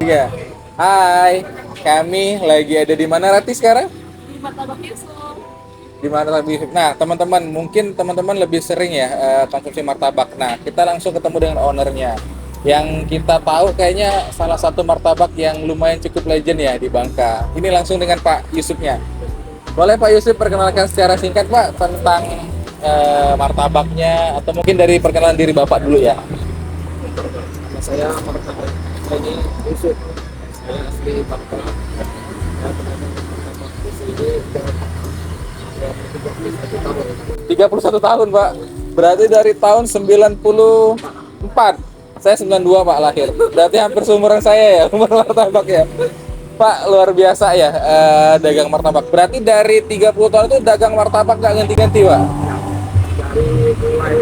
Iya. Hai, kami lagi ada di mana Rati sekarang? Di Martabak Yusuf. Di mana lagi? Nah, teman-teman, mungkin teman-teman lebih sering ya konsumsi martabak. Nah, kita langsung ketemu dengan ownernya. Yang kita tahu kayaknya salah satu martabak yang lumayan cukup legend ya di Bangka. Ini langsung dengan Pak Yusufnya. Boleh Pak Yusuf perkenalkan secara singkat Pak tentang martabaknya atau mungkin dari perkenalan diri Bapak dulu ya. Nama saya Martabak ini Yusuf. Saya asli Bangka. Saya pernah martabak di sini udah 31 tahun. 31 tahun Pak. Berarti dari tahun 94. Saya 92 Pak lahir. Berarti hampir seumuran saya ya umur martabak ya. Pak luar biasa ya dagang martabak. Berarti dari 30 tahun itu dagang martabak nggak ganti-ganti Pak? Dari mulai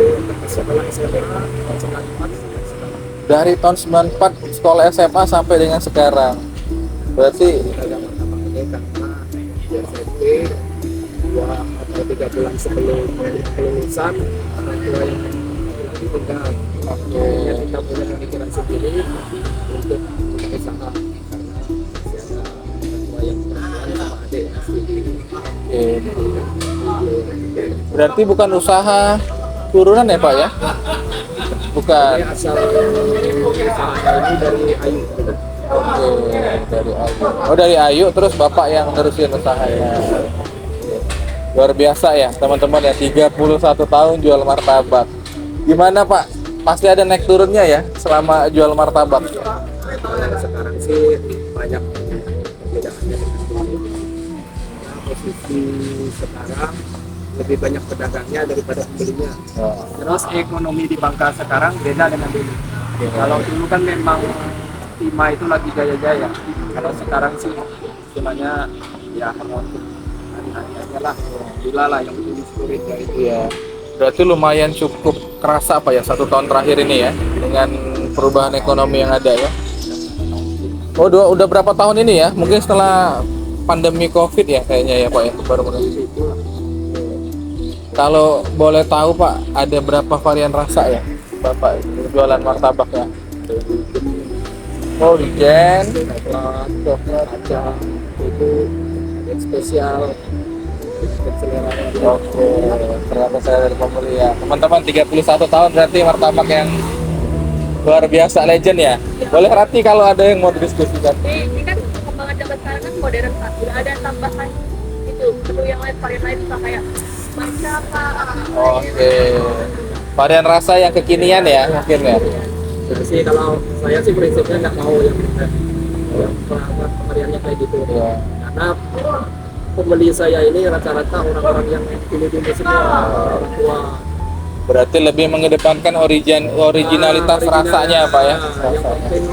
sekolah SMA tahun 94 sampai sekarang. Dari tahun 94 sekolah SMA sampai dengan sekarang. Berarti Dagang martabak ini karena di SMP 2 atau 3 bulan sebelum kelulusan orang tua yang lagi tinggal. Akhirnya kita punya pemikiran sendiri untuk usaha karena masih ada orang tua yang perempuan sama adik sendiri. berarti bukan usaha turunan ya Pak ya? Bukan. Ini asal usahanya ini dari Ayu. Oke, dari Ayu. Oh dari Ayu terus Bapak yang nerusin usahanya. Luar biasa ya teman-teman ya 31 tahun jual martabak. Gimana Pak? Pasti ada naik turunnya ya selama jual martabak. Sekarang sih banyak perbedaannya dengan dulu. Nah, posisi sekarang lebih banyak pedagangnya daripada pembelinya. Oh, Terus ekonomi di Bangka sekarang beda dengan dulu. Kalau dulu kan memang Timah itu lagi jaya-jaya. Kalau sekarang sih istilahnya ya untuk hari-harinya lah, gila lah yang lebih sulit dari itu. iya. Berarti lumayan cukup kerasa Pak ya 1 tahun terakhir ini ya dengan perubahan ekonomi yang ada ya. Oh udah berapa tahun ini ya? Mungkin setelah pandemi COVID ya kayaknya ya Pak ya baru mulai. Kalau boleh tahu Pak, ada berapa varian rasa ya Bapak jualan martabaknya? Oh, weekend, Coklat, kacang, itu yang spesial, dan selera yang dia. oke, ternyata saya dari pembeli ya. Teman-teman 31 tahun berarti martabak yang luar biasa legend ya. Boleh Rati kalau ada yang mau didiskusikan. Ini kan perkembangan zaman sekarang kan modern Pak. Udah ada tambahan itu menu yang lain, varian lain Pak, kayak matcha Pak. Oke. Varian rasa yang kekinian ya mungkin ya. Jadi sih kalau saya sih prinsipnya nggak mau yang variannya kayak gitu. Iya. Karena pembeli saya ini rata-rata orang-orang yang dulu-dulu semua orang tua. Berarti lebih mengedepankan originalitas rasanya Pak ya. Yang Rasanya. penting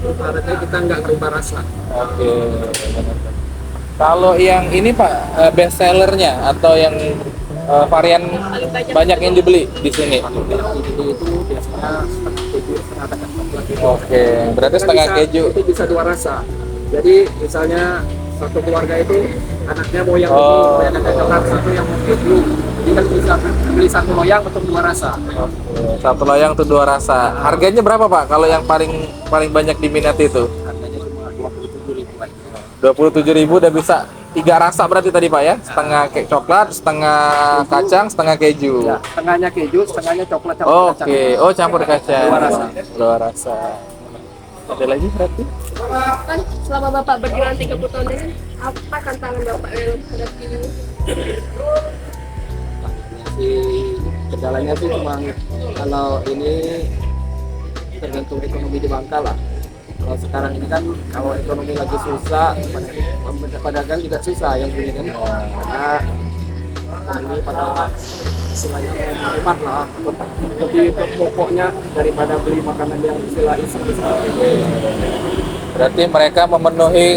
ibaratnya kita nggak berubah rasa. Oke. Kalau yang ini Pak best sellernya atau yang varian banyak yang dibeli di sini. Jadi itu biasanya setengah keju, setengah kacang coklat gitu. Oke, berarti Itu setengah bisa- keju. Itu bisa dua rasa. Jadi misalnya satu keluarga itu anaknya mau yang Oh. keju, mau yang kacang coklat, satu yang mau keju. Jadi kan bisa beli satu loyang untuk dua rasa. Oke, satu loyang tuh 2 rasa. Harganya berapa Pak? Kalau yang paling banyak diminati itu? Harganya cuma 27.000 aja. 27.000 udah bisa 3 rasa berarti tadi Pak ya? Setengah kek coklat, setengah kacang, setengah keju. Ya, setengahnya keju, setengahnya coklat campur kacang. Oke, oh campur kacang. 2 rasa. 2 rasa. Ada lagi berarti? Kan selama Bapak berjualan 30 tahun ini, apa tantangan Bapak yang hadapi ini? Si kendalanya sih cuma kalau ini tergantung ekonomi di Bangka lah. Kalau sekarang ini kan kalau ekonomi lagi susah, pedagang juga susah yang punya kan. Karena ini pada istilahnya hemat lah, lebih ke pokoknya daripada beli makanan yang istilah iseng-iseng. Berarti mereka memenuhi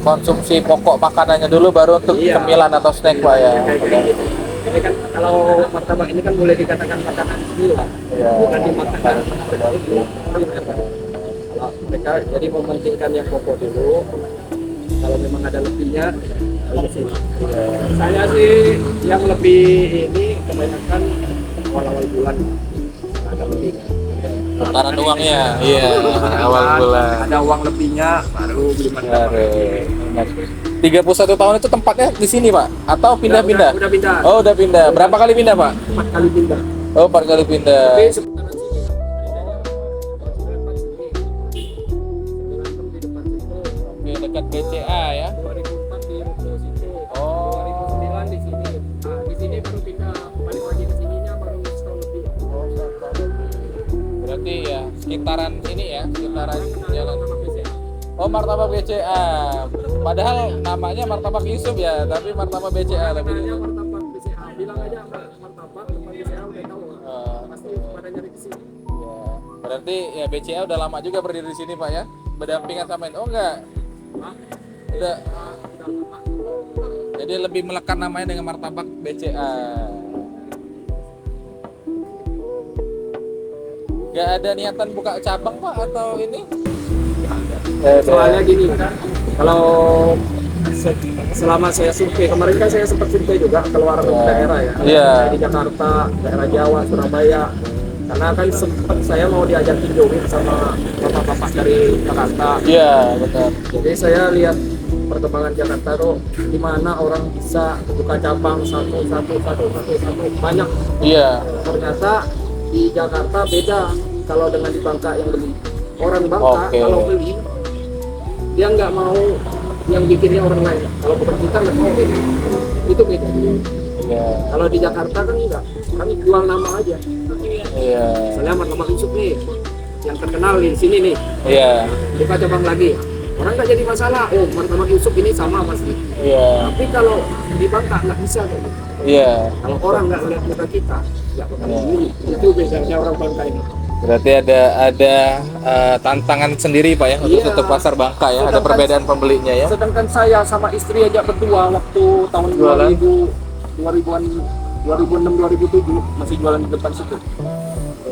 konsumsi pokok makanannya dulu baru untuk Iya. cemilan atau snack Pak ya? Kayak gitu. Ini kan kalau martabak ini kan boleh dikatakan makanan cemilan, Iya. bukan dimakan. Kalau mereka jadi mementingkan yang pokok dulu. Kalau memang ada lebihnya, lalu sih. Saya sih yang lebih ini kebanyakan awal-awal bulan ada lebih. Putaran uangnya, iya, awal bulan. Ada uang lebihnya baru beli martabak. 31 tahun itu tempatnya di sini Pak? Atau pindah-pindah? Udah pindah. Oh udah pindah. Berapa kali pindah Pak? 4 kali pindah. Oh 4 kali pindah. Tapi seputaran sini. Oke, dekat BCA ya. 2004 di Ruko situ. Oh. 2009 di sini. Nah, di sini baru pindah balik lagi ke sininya baru setahun lebih. Berarti ya sekitaran ini ya, sekitaran jalan. Martabak BCA. Oh martabak BCA. Padahal namanya martabak Yusuf ya, tapi martabak BCA lebih. Namanya martabak BCA. Bilang aja martabak depan BCA udah tahu. Pasti pada nyari ke sini. Ya. Berarti ya BCA udah lama juga berdiri di sini Pak ya. Berdampingan sama ini. Oh enggak. Udah. Jadi lebih melekat namanya dengan martabak BCA. Gak ada niatan buka cabang Pak atau ini? Soalnya gini, kalau selama saya survei kemarin kan saya sempat survei juga keluar daerah ya. Iya. Saya di Jakarta, daerah Jawa, Surabaya. Karena kan sempat saya mau diajak tinjauin sama bapak-bapak dari Jakarta. Iya benar. Jadi saya lihat perkembangan Jakarta tuh gimana orang bisa buka cabang satu banyak. Iya. Ternyata di Jakarta beda kalau dengan di Bangka yang beli. Orang Bangka Oke. kalau beli dia nggak mau yang bikinnya orang lain. Kalau bukan kita nggak mau beli. Itu beda. Iya. Kalau di Jakarta kan enggak, kami jual nama aja. Iya. Misalnya martabak Yusuf nih, yang terkenal di sini nih, Iya. buka cabang lagi. Orang nggak jadi masalah. Oh, martabak Yusuf ini sama pasti. Iya. Tapi kalau di Bangka nggak bisa kayak gitu. Iya. Kalau orang nggak melihat muka kita, nggak bakal beli. Itu bedanya orang Bangka ini. Berarti ada tantangan sendiri Pak ya untuk Iya. tutup pasar Bangka ya. Ada Sedangkan- perbedaan pembelinya ya. Sedangkan saya sama istri aja berdua waktu tahun Jualan? 2000-an 2006-2007 masih jualan di depan situ.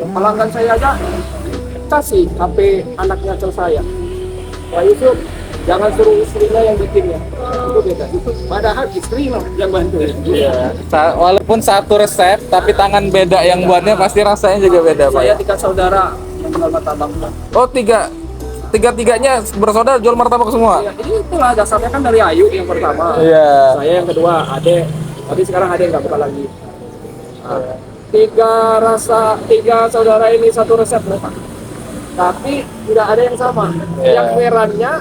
Pelanggan saya aja kasih HP anaknya ke saya. Pak Yusuf, jangan suruh istrinya yang bikinnya. Itu beda. Padahal istri loh yang bantu. Iya. Walaupun satu resep tapi tangan beda yang buatnya pasti rasanya juga beda Pak Saya ya. 3 saudara yang jual martabak. Oh tiga-tiganya bersaudara jual martabak semua. Ya, itulah dasarnya kan dari Ayu yang pertama. Iya. Saya yang kedua, Ade. Tapi sekarang Ade nggak buka lagi. Nah, tiga saudara ini satu resep loh, Pak. Tapi tidak ada yang sama. Iya. Yang herannya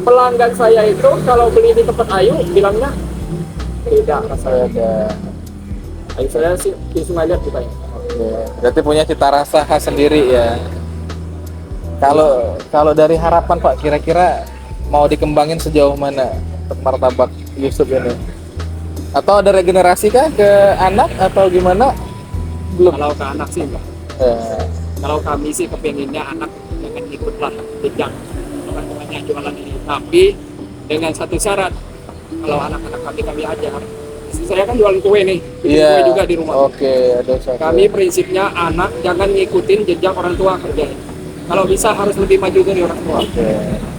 pelanggan saya itu kalau beli di tempat Ayu bilangnya beda rasanya. Ada. Ayu saya sih langsung aja kita ya. Berarti punya cita rasa khas sendiri ya. Kalau dari harapan Pak kira-kira mau dikembangin sejauh mana untuk martabak Yusuf ini? Atau ada regenerasi kah ke anak atau gimana? Belum. Kalau ke anak sih enggak. Kalau kami sih kepenginnya anak jangan ikutlah jejak teman-temannya jualan ini. Tapi dengan satu syarat, kalau anak-anak kami ajar. Istri saya kan jualan kue nih, bikin Iya. kue juga di rumah. Oke, ada satu. Kami prinsipnya anak jangan ngikutin jejak orang tua kerjain. Kalau bisa harus lebih maju dari orang tua. Oke.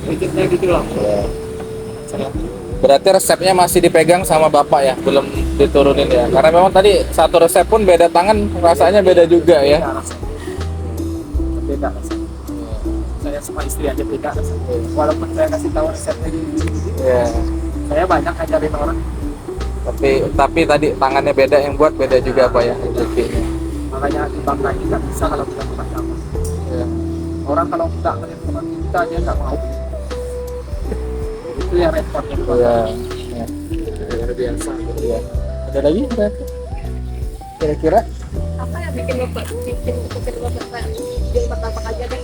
Prinsipnya gitulah. Ya. Saya Berarti resepnya masih dipegang sama bapak ya, belum diturunin ya. Karena memang tadi satu resep pun beda tangan, rasanya beda juga ya. beda rasanya. Beda rasanya. Saya sama istri aja beda rasanya. Walaupun saya kasih tahu resepnya gini, Iya. saya banyak ngajarin orang. Tapi tadi tangannya beda yang buat beda juga Pak ya rezekinya. Makanya di Bangka ini nggak bisa kalau kita bukan sama. Iya. Orang kalau nggak melihat teman kita dia nggak mau. Itu yang repotnya di Bangka. Iya. Luar biasa. Iya. Ada lagi berarti? Kira-kira? Apa yang bikin bapak kayak jual martabak aja deh?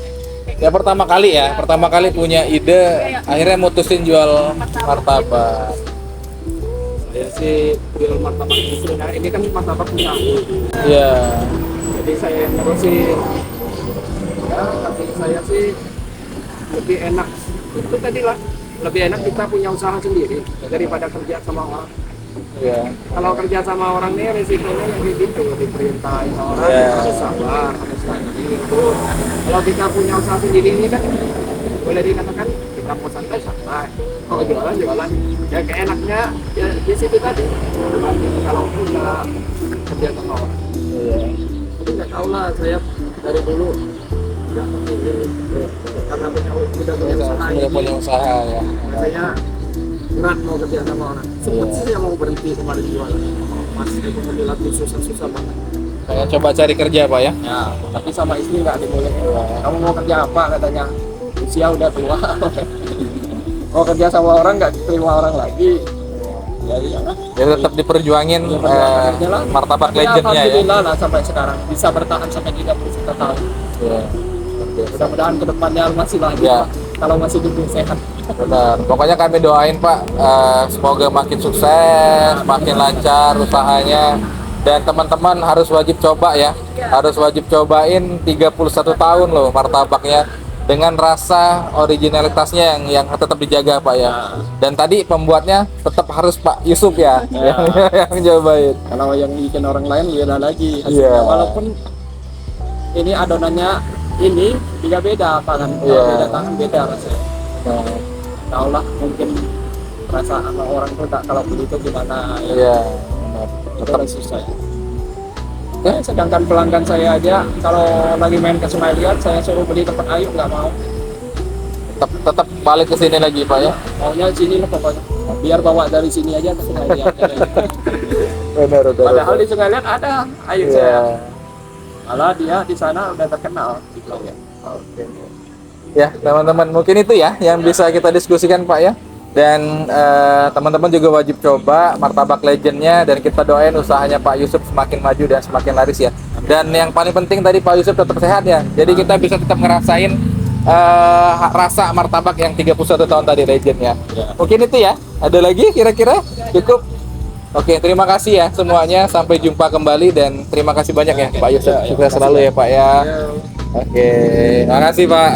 Ya pertama kali punya ide, akhirnya mutusin jual martabak. Saya sih jual martabak itu. Nah, ini kan martabak punya aku. Iya. Jadi saya yang ngurusin. Ya, tapi saya sih lebih enak. Itu tadi lah. Lebih enak kita punya usaha sendiri daripada kerja sama orang. Iya. Kalau kerja sama orang nih resikonya yang kayak gitu, diperintahin orang, Iya. harus sabar, harus gitu. Kalau kita punya usaha sendiri ini kan boleh dikatakan kita mau santai santai, kalau jualan ya keenaknya ya di situ tadi. Kalau kita kerja sama orang, Iya. tapi nggak tahu lah saya dari dulu karena udah punya usaha Sudah ini, punya usaha ya. makanya berat mau kerja sama orang. Sempet sih yang mau berhenti kemarin jualan, masih ekonomi lagi susah-susah banget. Kayak coba cari kerja Pak ya. Ya, tapi sama istri nggak dibolehin. Kamu mau kerja apa katanya? Usia udah tua. Mau kerja sama orang nggak diterima orang lagi. Ya iyalah. Ya tetap diperjuangin Aja lah. martabak Tapi legendnya ya. alhamdulillah lah sampai sekarang bisa bertahan sampai 31 tahun. Iya. Mudah-mudahan kedepannya masih lanjut Ya. lah, kalau masih dukung sehat. Benar. Pokoknya kami doain Pak, semoga makin sukses, makin lancar usahanya. Dan teman-teman harus wajib coba ya. Harus wajib cobain 31 tahun loh martabaknya dengan rasa originalitasnya yang tetap dijaga Pak ya. Dan tadi pembuatnya tetap harus Pak Yusuf ya, yang cobain. Kalau yang bikin orang lain beda lagi Iya. hasilnya. Walaupun ini adonannya ini juga beda apa kan? Kalau Iya. beda tangan beda rasanya. Nah, Tahu lah mungkin perasaan orang tuh tak kalau beli itu gimana ya. iya, benar. Itu kan susah ya. Sedangkan pelanggan saya aja kalau lagi main ke Sungai Liat saya suruh beli tempat Ayu nggak mau. Tetap balik ke sini lagi Pak ya. Maunya sini lah pokoknya. Biar bawa dari sini aja ke Sungai Liat. Benar, Padahal di Sungai Liat ada Ayu Iya. saya. Malah dia di sana udah terkenal gitu ya. Oke. Ya teman-teman, mungkin itu ya yang bisa kita diskusikan Pak ya. Dan teman-teman juga wajib coba martabak legendnya, dan kita doain usahanya Pak Yusuf semakin maju dan semakin laris ya. Dan yang paling penting tadi Pak Yusuf tetap sehat ya. Jadi kita bisa tetap ngerasain rasa martabak yang 31 tahun tadi legendnya. Mungkin itu ya. Ada lagi kira-kira? Cukup? Oke, terima kasih ya semuanya. Sampai jumpa kembali dan terima kasih banyak ya Pak Yusuf. Sukses selalu ya Pak ya. Oke, makasih Pak.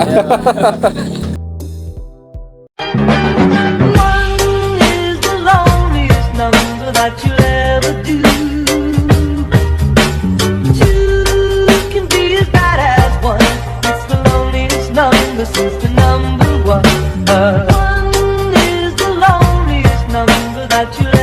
One is the loneliest number that you'll ever do. Two can be as bad as one. It's the loneliest number since the number one. One is the loneliest number that you'll